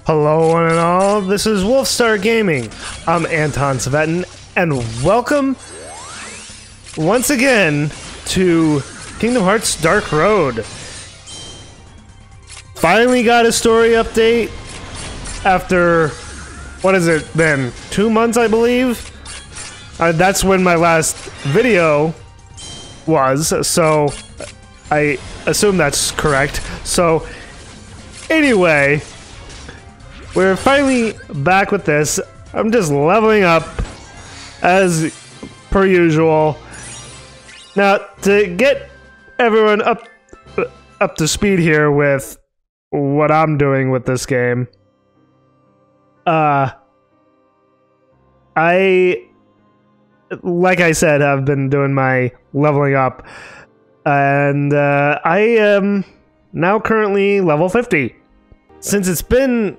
Hello one and all, this is Wolfstar Gaming. I'm Anton Savetin, and welcome once again to Kingdom Hearts Dark Road. Finally got a story update after, what has it been, 2 months I believe? That's when my last video was, so I assume that's correct. So anyway, we're finally back with this. I'm just leveling up as per usual. Now, to get everyone up to speed here with what I'm doing with this game, like I said, have been doing my leveling up, and I am now currently level 50. Since it's been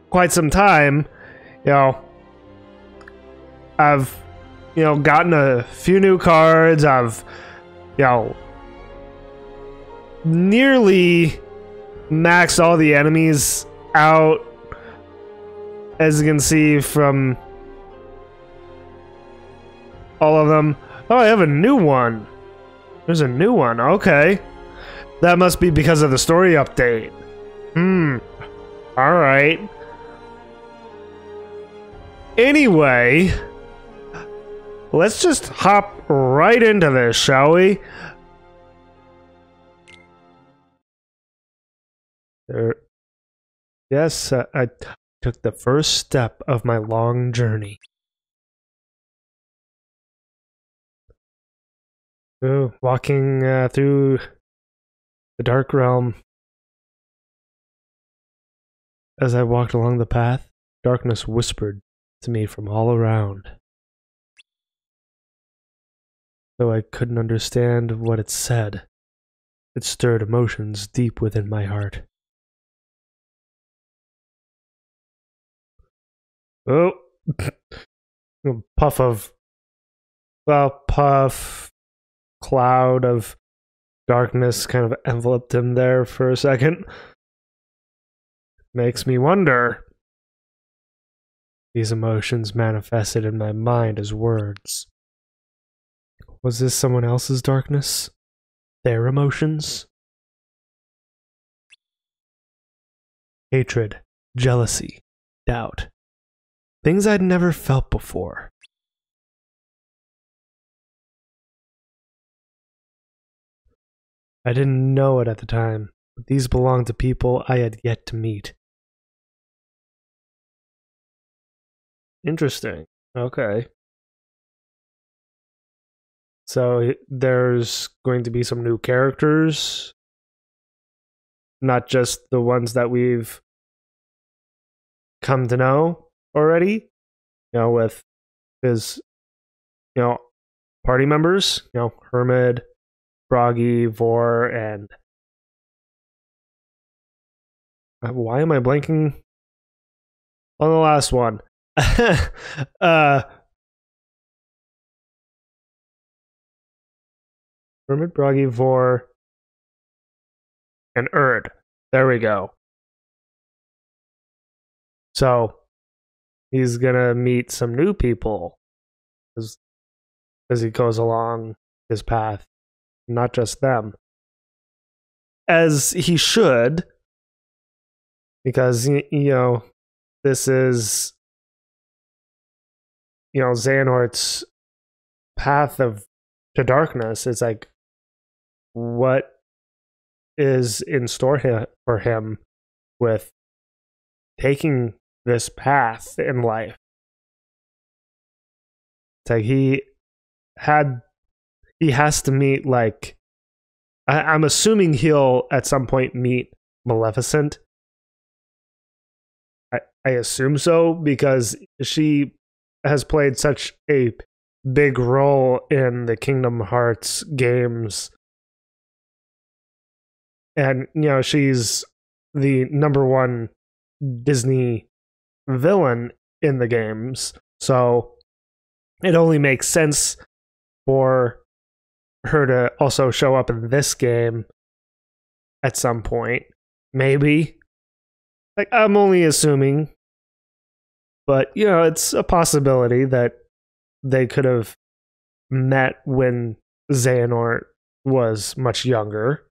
quite some time, I've gotten a few new cards. I've nearly maxed all the enemies out, as you can see from all of them. Oh, I have a new one. There's a new one. Okay, that must be because of the story update. All right. Anyway, let's just hop right into this, shall we? Yes, I took the first step of my long journey. Walking through the dark realm. As I walked along the path, darkness whispered to me from all around. Though I couldn't understand what it said, it stirred emotions deep within my heart. Oh, a puff cloud of darkness kind of enveloped him there for a second. Makes me wonder. These emotions manifested in my mind as words. Was this someone else's darkness? Their emotions? Hatred, jealousy, doubt. Things I'd never felt before. I didn't know it at the time, but these belonged to people I had yet to meet. Interesting. Okay. So there's going to be some new characters, not just the ones that we've come to know already, with his, party members, Hermit, Broggy, Vor, and why am I blanking on the last one? Hermit, Broggy, Vor, and Erd. There we go. So he's gonna meet some new people as he goes along his path. Not just them. As he should, because, this is, Xehanort's path to darkness. It's like, what is in store for him with taking this path in life? It's like he has to meet, I'm assuming he'll at some point meet Maleficent. I assume so, because she has played such a big role in the Kingdom Hearts games. And, she's the #1 Disney villain in the games. So it only makes sense for her to also show up in this game at some point. Maybe. Like, I'm only assuming, but, you know, it's a possibility that they could have met when Xehanort was much younger.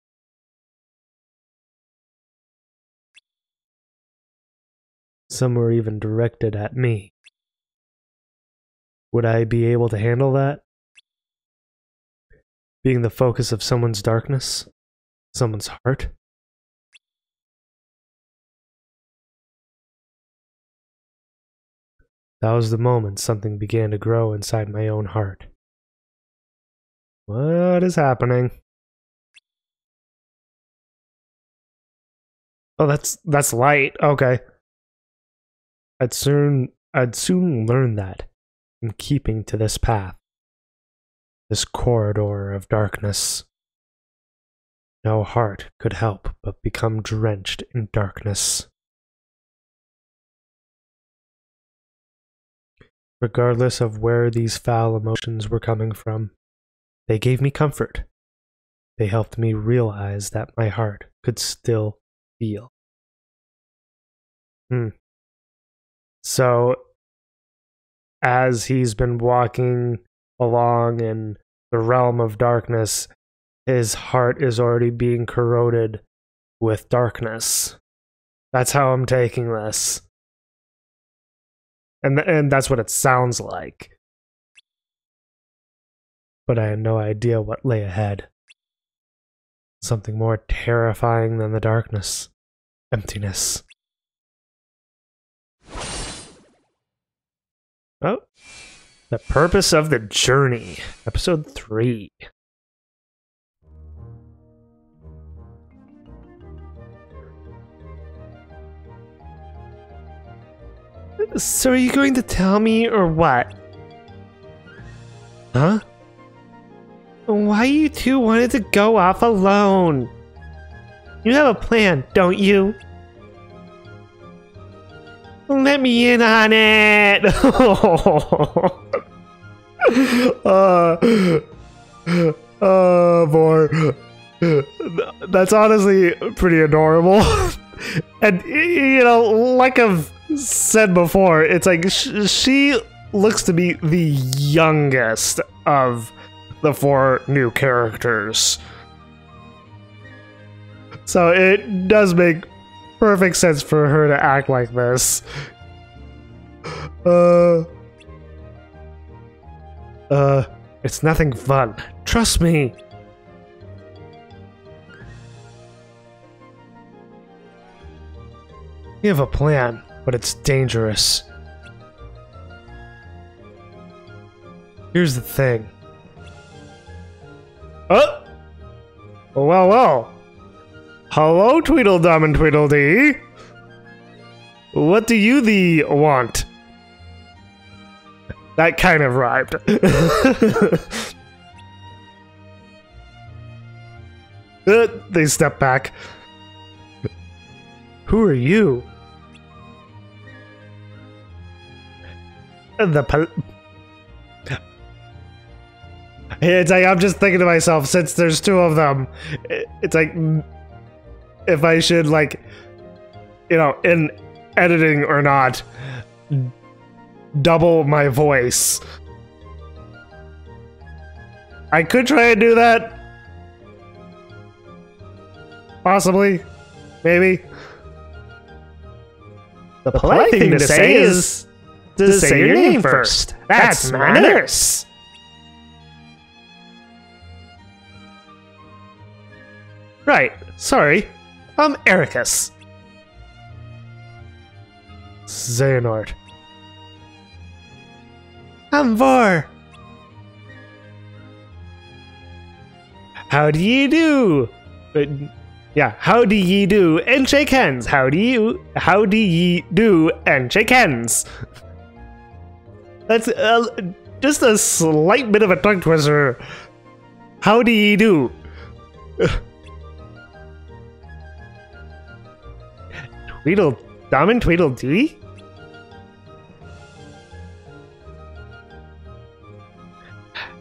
Some were even directed at me. Would I be able to handle that? Being the focus of someone's darkness? Someone's heart? That was the moment something began to grow inside my own heart. What is happening? Oh, that's light. Okay. I'd soon learn that in keeping to this path. This corridor of darkness. No heart could help but become drenched in darkness. Regardless of where these foul emotions were coming from, they gave me comfort. They helped me realize that my heart could still feel. So, as he's been walking along in the realm of darkness, his heart is already being corroded with darkness. That's how I'm taking this. And that's what it sounds like. But I had no idea what lay ahead. Something more terrifying than the darkness. Emptiness. Oh. The Purpose of the Journey. Episode 3. So are you going to tell me or what? Huh? Why you two wanted to go off alone? You have a plan, don't you? Let me in on it! Vor. That's honestly pretty adorable. And, you know, like I've said before, it's like she looks to be the youngest of the 4 new characters. So it does make perfect sense for her to act like this. It's nothing fun. Trust me. You have a plan, but it's dangerous. Here's the thing. Oh! Well, well. Hello, Tweedledum and Tweedledee. What do you thee want? That kind of rhymed. They step back. Who are you? It's like, I'm just thinking to myself, since there's 2 of them, it's like, if I should, like, you know, in editing or not, double my voice. I could try and do that. Possibly. Maybe. The polite thing to say is to say your name first. That's manners. Right. Sorry. I'm Eraqus. Xehanort. I'm Vor. How do ye do? Yeah, how do ye do and shake hands? How do ye do and shake hands? That's just a slight bit of a tongue twister. How do ye do? Tweedledum and Tweedledee?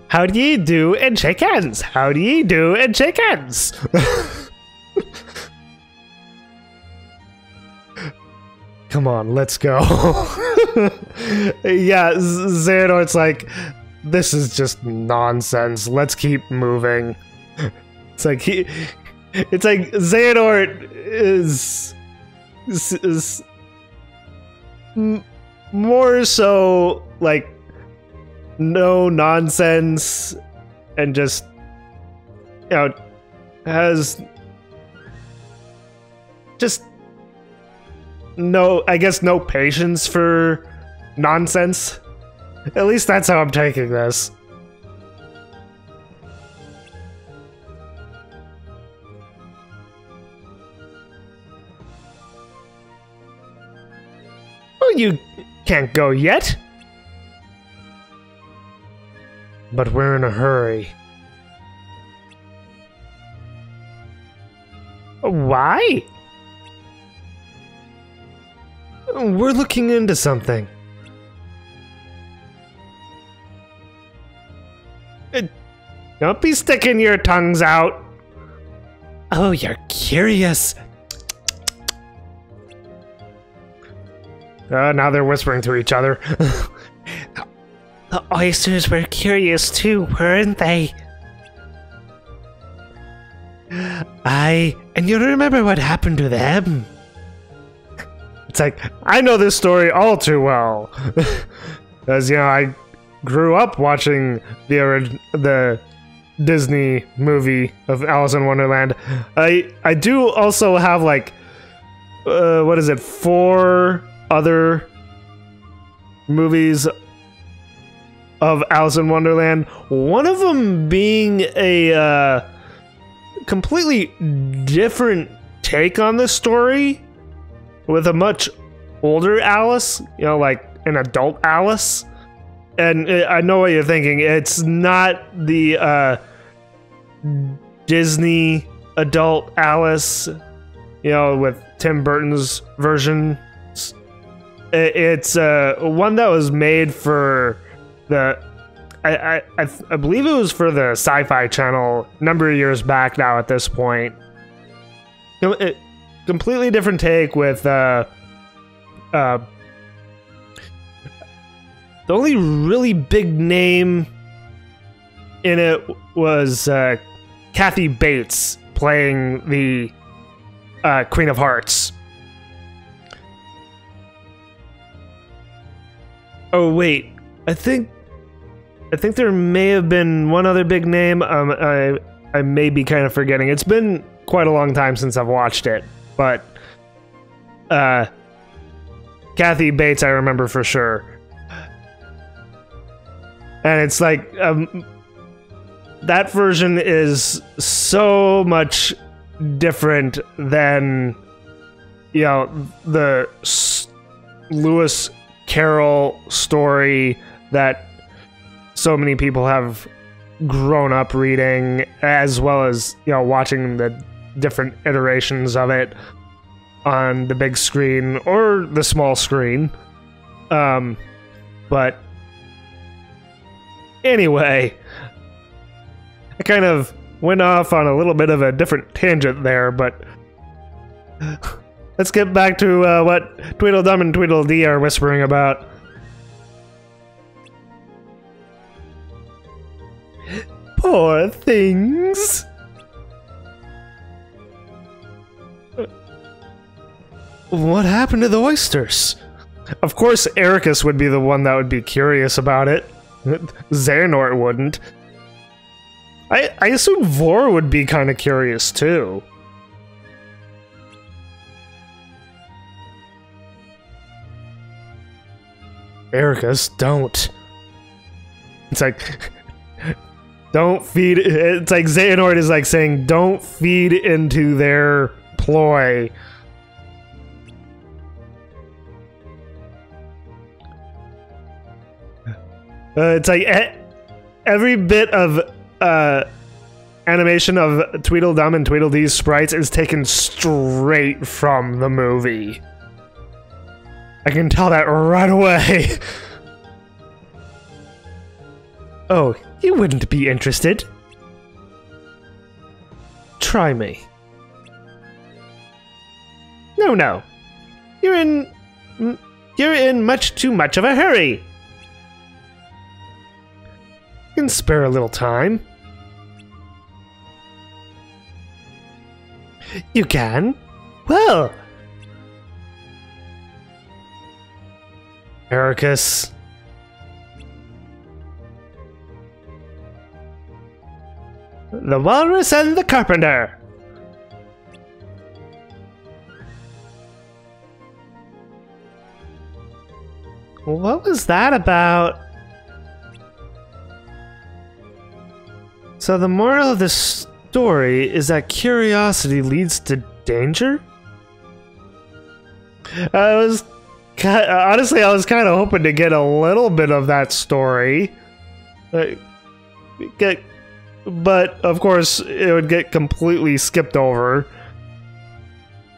How do ye do and shake hands? How do ye do and shake hands? come on, let's go. Yeah, Xehanort's like, this is just nonsense. Let's keep moving. It's like Xehanort is more so like no nonsense and just, you know, has just no, I guess, no patience for nonsense. At least that's how I'm taking this. Oh, you can't go yet. But we're in a hurry. Why? We're looking into something. Don't be sticking your tongues out. Oh, you're curious. Now they're whispering to each other. The oysters were curious too, weren't they? And you remember what happened to them? It's like, I know this story all too well. As you know, I grew up watching the Disney movie of Alice in Wonderland. I do also have like, what is it, 4 other movies of Alice in Wonderland. One of them being a completely different take on the story, with a much older Alice, you know, like an adult Alice. And I know what you're thinking. It's not the Disney adult Alice, you know, with Tim Burton's version. It's one that was made for the, I believe it was for the Sci-Fi Channel a number of years back now at this point. Completely different take with the only really big name in it was Kathy Bates playing the Queen of Hearts. Oh wait, I think there may have been one other big name. I may be kind of forgetting. It's been quite a long time since I've watched it, but Kathy Bates I remember for sure. And it's like that version is so much different than, you know, the Lewis Carroll story that so many people have grown up reading, as well as, you know, watching the different iterations of it on the big screen or the small screen. But anyway, I kind of went off on a little bit of a different tangent there, but let's get back to what Tweedledum and Tweedledee are whispering about. Poor things. What happened to the oysters? Of course, Eraqus would be the one that would be curious about it. Xehanort wouldn't. I assume Vor would be kind of curious too. Eraqus, don't. It's like, don't feed. It's like Xehanort is like saying, don't feed into their ploy. It's like every bit of animation of Tweedledum and Tweedledee's sprites is taken straight from the movie. I can tell that right away. Oh, you wouldn't be interested. Try me. No. You're in You're in much too much of a hurry. You can spare a little time. You can? Well. Eraqus. The Walrus and the Carpenter. What was that about? So the moral of the story is that curiosity leads to danger? Honestly, I was kind of hoping to get a little bit of that story. But, of course, it would get completely skipped over.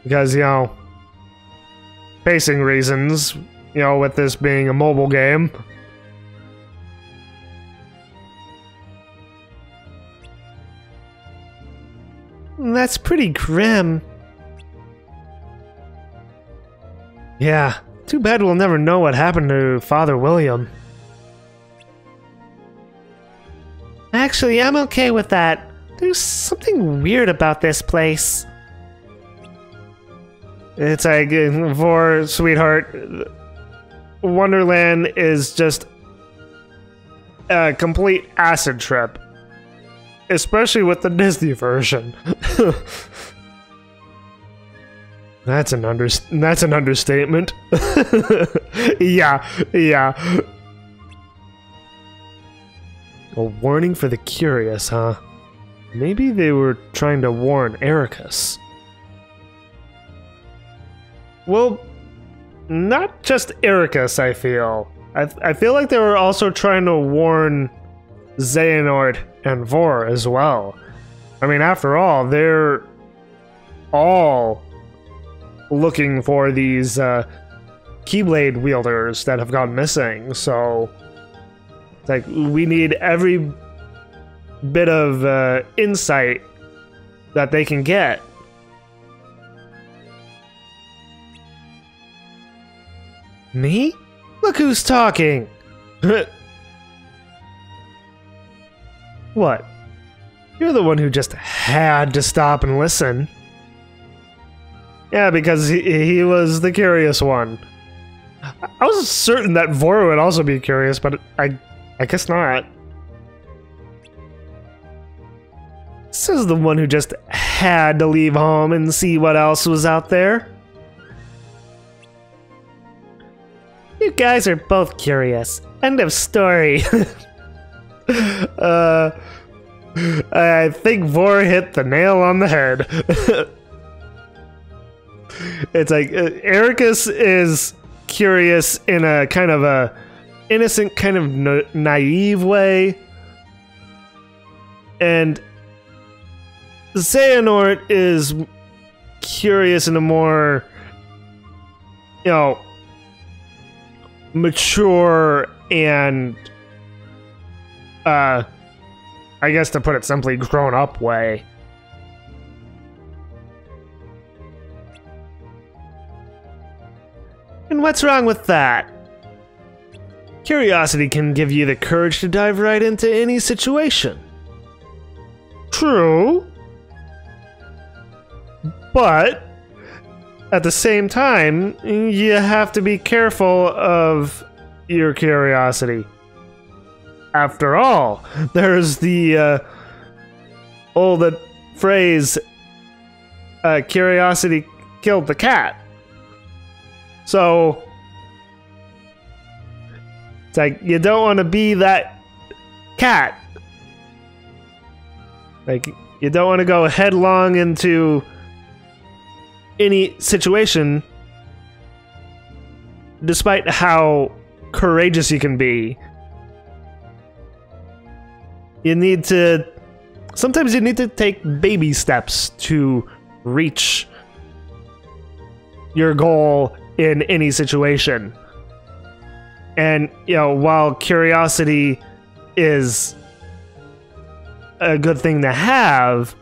Because, you know, pacing reasons, you know, with this being a mobile game. That's pretty grim. Yeah, too bad we'll never know what happened to Father William. Actually, I'm okay with that. There's something weird about this place. It's like, Vor, sweetheart, Wonderland is just a complete acid trip. Especially with the Disney version. That's an understatement. Yeah. A warning for the curious, huh? Maybe they were trying to warn Eraqus. Well, not just Eraqus, I feel. I feel like they were also trying to warn Xehanort and Vor as well. I mean, after all, they're all looking for these Keyblade wielders that have gone missing, so it's like we need every bit of insight that they can get. Me? Look who's talking! What? You're the one who just had to stop and listen. Yeah, because he was the curious one. I was certain that Vor would also be curious, but I guess not. This is the one who just had to leave home and see what else was out there. You guys are both curious. End of story. I think Vor hit the nail on the head. It's like Eraqus is curious in a kind of a innocent, kind of naive way, and Xehanort is curious in a more, you know, mature and I guess to put it simply, grown up way. And what's wrong with that? Curiosity can give you the courage to dive right into any situation. True. But at the same time, you have to be careful of your curiosity. After all, there's the old phrase, curiosity killed the cat. So, it's like, you don't want to be that cat. Like, you don't want to go headlong into any situation, despite how courageous you can be. You need to... Sometimes you need to take baby steps to reach your goal in any situation. And, you know, while curiosity is a good thing to have,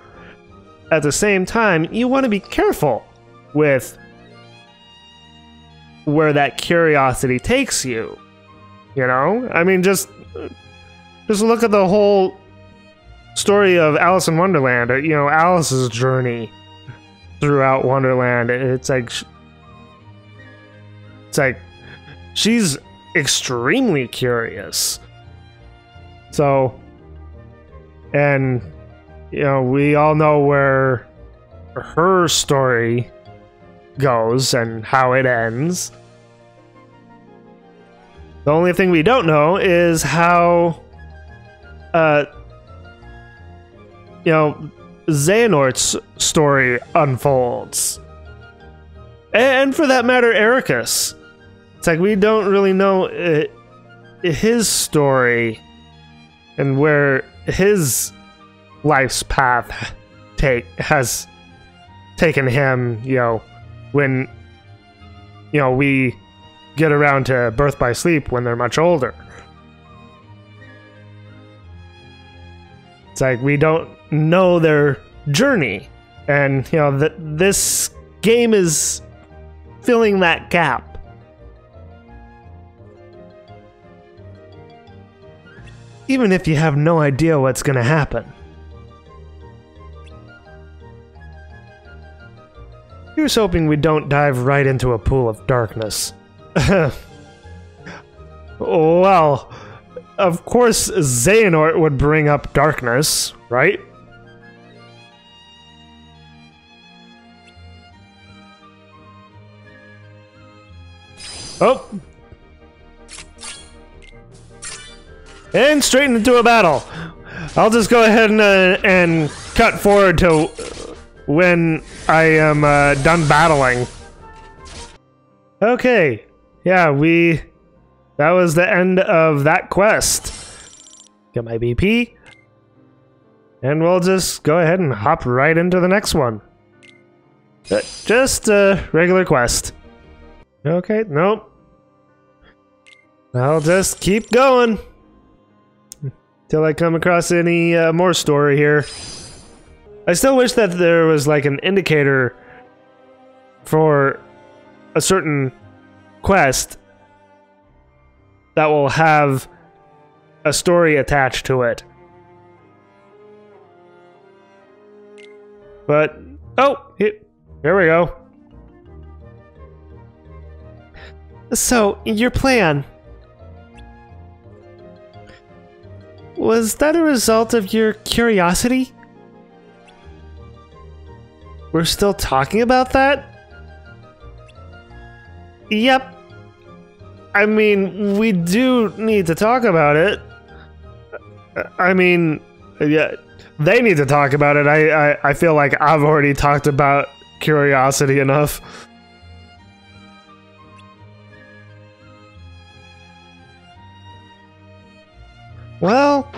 at the same time, you want to be careful with where that curiosity takes you. You know? I mean, just look at the whole story of Alice in Wonderland. You know, Alice's journey throughout Wonderland. It's like she's extremely curious. So, and you know, we all know where her story goes and how it ends. The only thing we don't know is how you know, Xehanort's story unfolds. And for that matter, Eraqus. It's like we don't really know his story and where his life's path has taken him, you know, when, you know, we get around to birth by sleep when they're much older. It's like we don't know their journey, and you know this game is filling that gap. Even if you have no idea what's gonna happen. Here's hoping we don't dive right into a pool of darkness. Well, of course Xehanort would bring up darkness, right? Oh! And straight into a battle. I'll just go ahead and cut forward to when I am done battling. Okay. Yeah, that was the end of that quest. Get my BP. And we'll just go ahead and hop right into the next one. Just a regular quest. Okay, nope. I'll just keep going. Till I come across any more story here. I still wish that there was like an indicator for a certain quest that will have a story attached to it. But, oh, here we go. So, your plan. Was that a result of your curiosity? We're still talking about that? Yep. I mean, we do need to talk about it. I mean, yeah, they need to talk about it. I feel like I've already talked about curiosity enough. Well,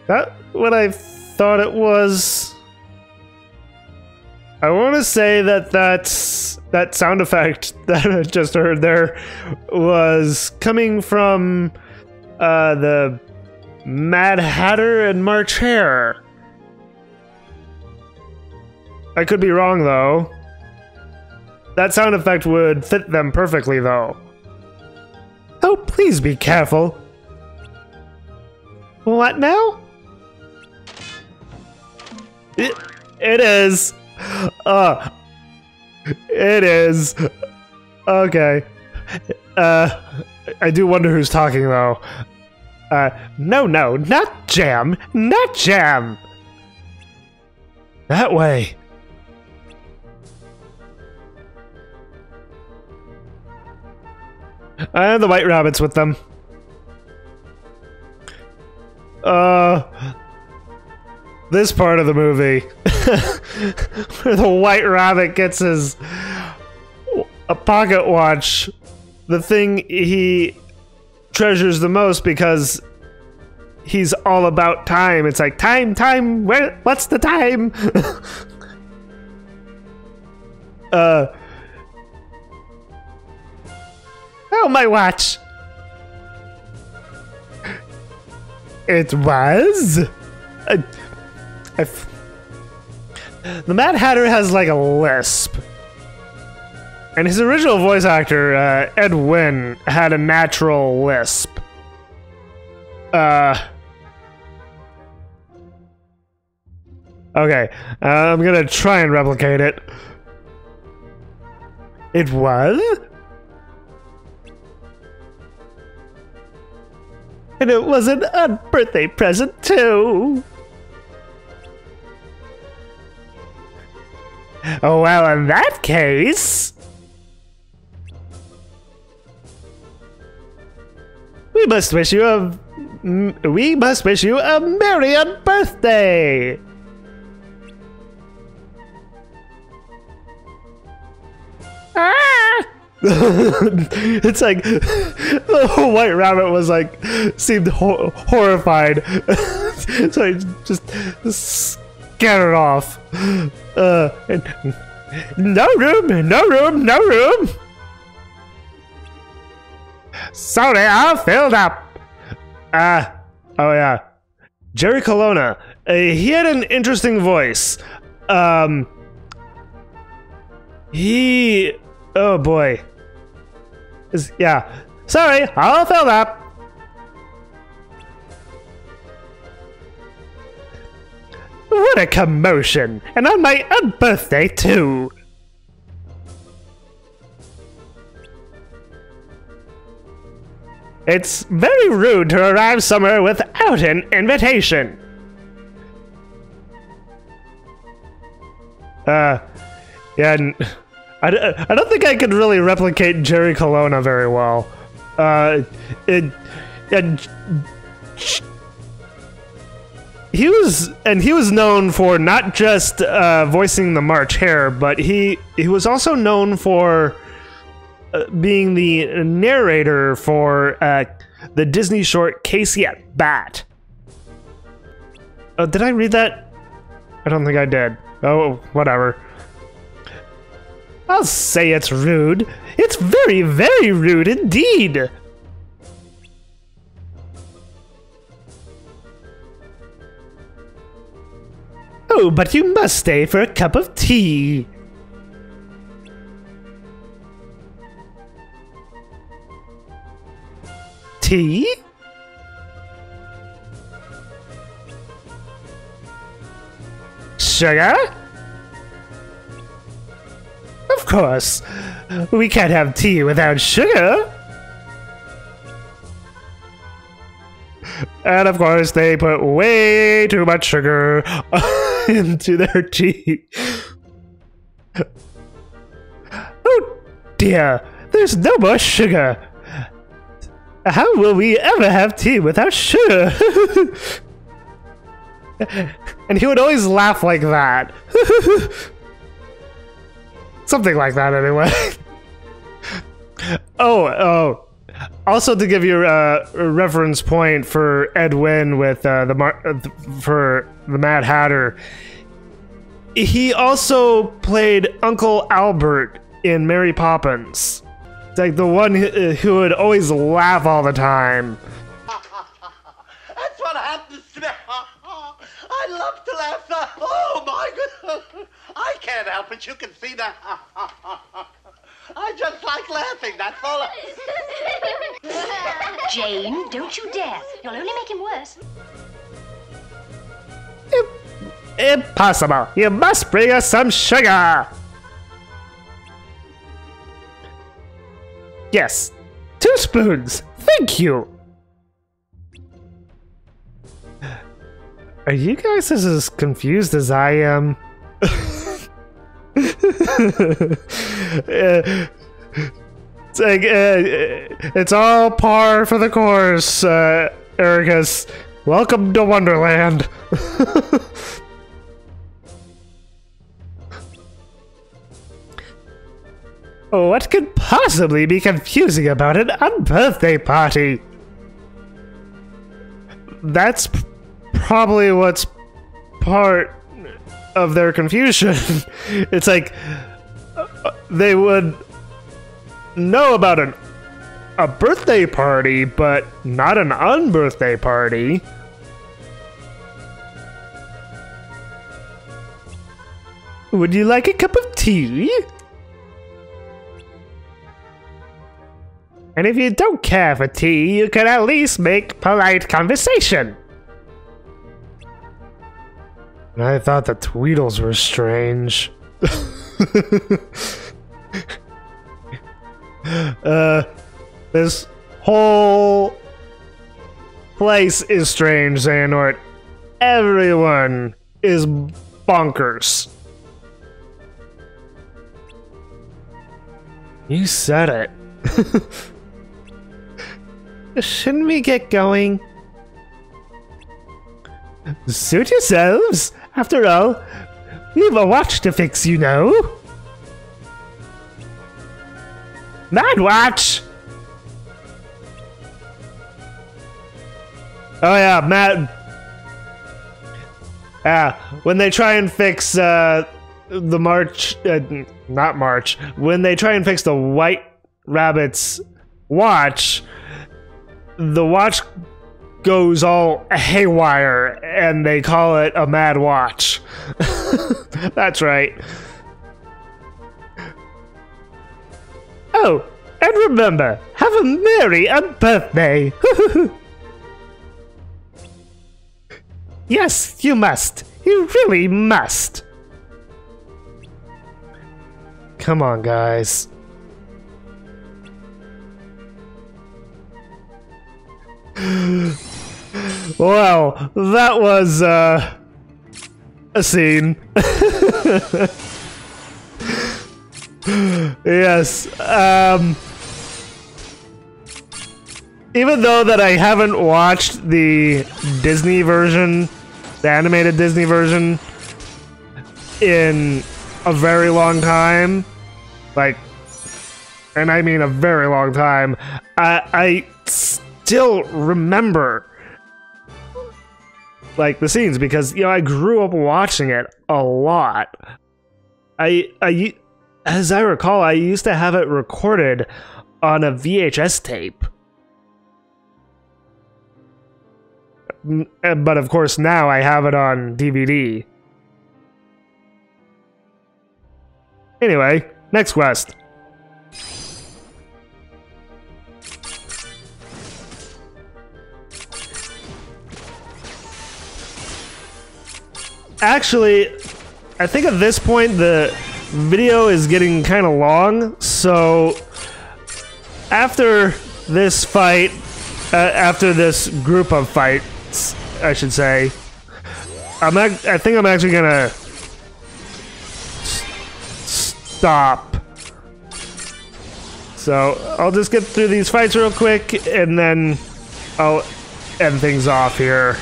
that what I thought it was. I want to say that that sound effect that I just heard there was coming from the Mad Hatter and March Hare. I could be wrong though. That sound effect would fit them perfectly though. Oh, please be careful. What now? It is. It is. Okay. I do wonder who's talking though. No, not Jam. Not Jam. That way. And the white rabbit's with them. This part of the movie where the white rabbit gets a pocket watch, the thing he treasures the most because he's all about time. It's like, time, what's the time? Oh, my watch. The Mad Hatter has like a lisp. And his original voice actor, Ed Wynn, had a natural lisp. Okay, I'm gonna try and replicate it. It was? And it was a birthday present, too. Oh, well, in that case... We must wish you a merry birthday! Ah! It's like the White Rabbit was like seemed horrified, so I just scattered off. No room, no room, no room. Sorry, all filled up. Oh yeah, Jerry Colonna. He had an interesting voice. Oh boy. Yeah. Sorry, all filled up. What a commotion! And on my birthday too. It's very rude to arrive somewhere without an invitation. Yeah. I don't think I could really replicate Jerry Colonna very well. He was known for not just voicing the March Hare, but he was also known for being the narrator for the Disney short Casey at Bat. Oh, did I read that? I don't think I did. Oh, whatever. I'll say it's rude. It's very, very rude indeed. Oh, but you must stay for a cup of tea. Tea? Sugar? Of course. We can't have tea without sugar. And of course, they put way too much sugar into their tea. Oh dear, there's no more sugar. How will we ever have tea without sugar? And he would always laugh like that. Something like that, anyway. Oh. Also, to give you a reference point for Ed Wynn with for the Mad Hatter, he also played Uncle Albert in Mary Poppins. It's like the one who would always laugh all the time. That's what happens to me. I love to laugh. Oh my goodness! I can't help it. You can see that. I just like laughing, that's all. Jane, don't you dare. You'll only make him worse. Impossible. You must bring us some sugar. Yes. 2 spoons. Thank you. Are you guys as confused as I am? It's like it's all par for the course, Eraqus. Welcome to Wonderland. What could possibly be confusing about an unbirthday party? That's probably what's part of their confusion. It's like they would know about a birthday party, but not an unbirthday party. Would you like a cup of tea? And if you don't care for tea, you can at least make polite conversation. I thought the Tweedles were strange. This whole place is strange, Xehanort. Everyone is bonkers. You said it. Shouldn't we get going? Suit yourselves. After all, we've a watch to fix, you know. Mad Watch! Oh yeah, Mad... when they try and fix, the March... not March. When they try and fix the White Rabbit's watch, the watch goes all haywire, and they call it a Mad Watch. That's right. Oh, and remember, have a merry birthday! Yes, you must. You really must. Come on, guys. Well, that was, a scene. Yes, even though that I haven't watched the Disney version, the animated Disney version, in a very long time, like, and I mean a very long time, I still remember, like, the scenes, because, you know, I grew up watching it a lot. As I recall, I used to have it recorded on a VHS tape. But of course now I have it on DVD. Anyway, next quest. Actually, I think at this point the video is getting kind of long, so after this fight, after this group of fights, I should say, I think I'm actually gonna stop. So I'll just get through these fights real quick, and then I'll end things off here.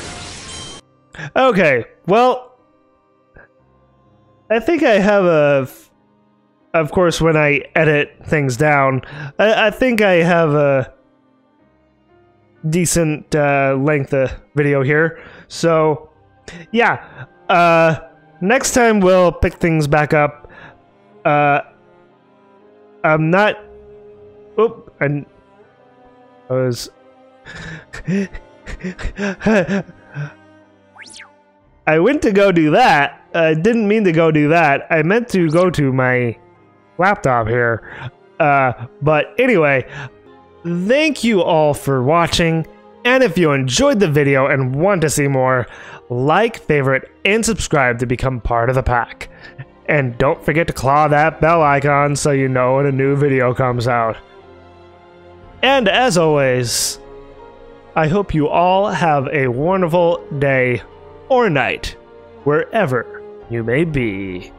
Okay, well, I think I have of course, when I edit things down, I think I have a decent length of video here. So, yeah, next time we'll pick things back up. I'm not... Oop, I was... I went to go do that. I didn't mean to go do that. I meant to go to my laptop here. But anyway, thank you all for watching. And if you enjoyed the video and want to see more, like, favorite, and subscribe to become part of the pack. And don't forget to claw that bell icon so you know when a new video comes out. And as always, I hope you all have a wonderful day or night, wherever you may be.